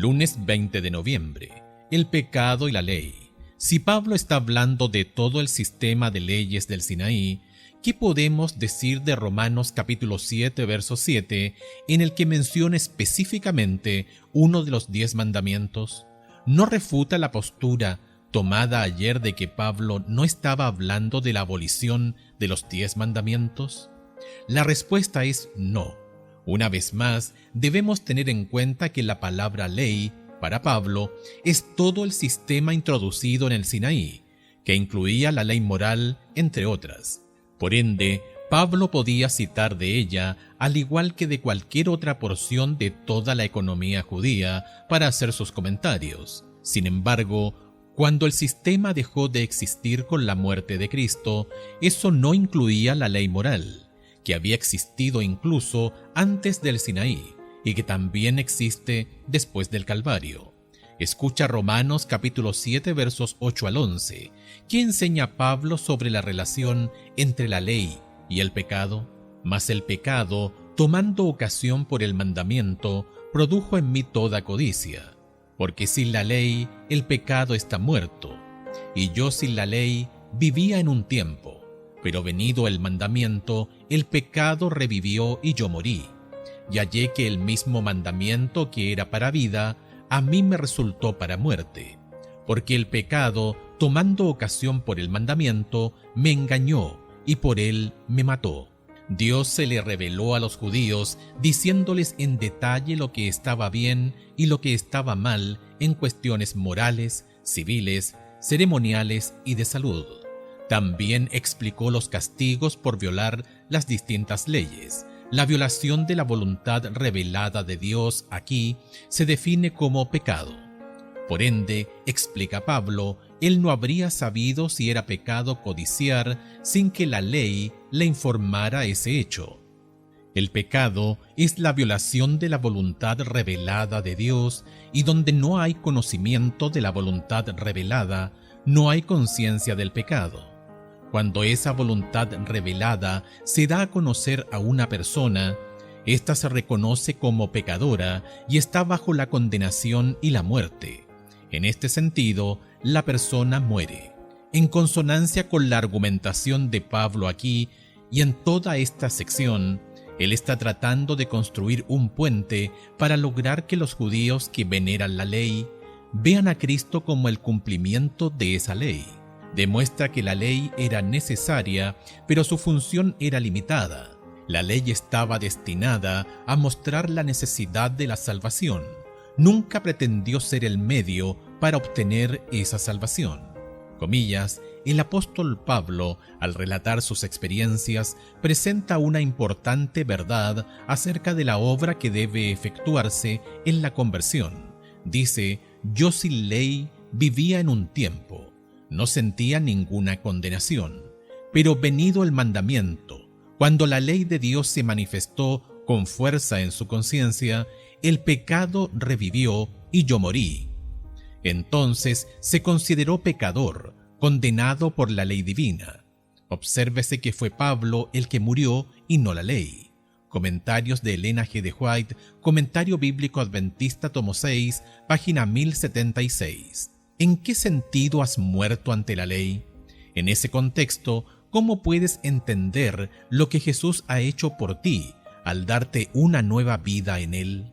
Lunes 20 de noviembre. El pecado y la ley. Si Pablo está hablando de todo el sistema de leyes del Sinaí, ¿qué podemos decir de Romanos capítulo 7, verso 7, en el que menciona específicamente uno de los 10 mandamientos? ¿No refuta la postura tomada ayer de que Pablo no estaba hablando de la abolición de los 10 mandamientos? La respuesta es no. Una vez más, debemos tener en cuenta que la palabra ley, para Pablo, es todo el sistema introducido en el Sinaí, que incluía la ley moral, entre otras. Por ende, Pablo podía citar de ella, al igual que de cualquier otra porción de toda la economía judía, para hacer sus comentarios. Sin embargo, cuando el sistema dejó de existir con la muerte de Cristo, eso no incluía la ley moral, que había existido incluso antes del Sinaí y que también existe después del Calvario. Escucha Romanos capítulo 7 versos 8 al 11, que enseña Pablo sobre la relación entre la ley y el pecado. Mas el pecado, tomando ocasión por el mandamiento, produjo en mí toda codicia, porque sin la ley el pecado está muerto, y yo sin la ley vivía en un tiempo. Pero venido el mandamiento, el pecado revivió y yo morí. Y hallé que el mismo mandamiento que era para vida, a mí me resultó para muerte. Porque el pecado, tomando ocasión por el mandamiento, me engañó y por él me mató. Dios se le reveló a los judíos, diciéndoles en detalle lo que estaba bien y lo que estaba mal en cuestiones morales, civiles, ceremoniales y de salud. También explicó los castigos por violar las distintas leyes. La violación de la voluntad revelada de Dios aquí se define como pecado. Por ende, explica Pablo, él no habría sabido si era pecado codiciar sin que la ley le informara ese hecho. El pecado es la violación de la voluntad revelada de Dios, y donde no hay conocimiento de la voluntad revelada, no hay conciencia del pecado. Cuando esa voluntad revelada se da a conocer a una persona, ésta se reconoce como pecadora y está bajo la condenación y la muerte. En este sentido, la persona muere. En consonancia con la argumentación de Pablo aquí y en toda esta sección, él está tratando de construir un puente para lograr que los judíos que veneran la ley vean a Cristo como el cumplimiento de esa ley. Demuestra que la ley era necesaria, pero su función era limitada. La ley estaba destinada a mostrar la necesidad de la salvación. Nunca pretendió ser el medio para obtener esa salvación. Comillas, el apóstol Pablo, al relatar sus experiencias, presenta una importante verdad acerca de la obra que debe efectuarse en la conversión. Dice, yo sin ley vivía en un tiempo. No sentía ninguna condenación, pero venido el mandamiento, cuando la ley de Dios se manifestó con fuerza en su conciencia, el pecado revivió y yo morí. Entonces se consideró pecador, condenado por la ley divina. Obsérvese que fue Pablo el que murió y no la ley. Comentarios de Elena G. de White, Comentario Bíblico Adventista, tomo 6, página 1076. ¿En qué sentido has muerto ante la ley? En ese contexto, ¿cómo puedes entender lo que Jesús ha hecho por ti al darte una nueva vida en Él?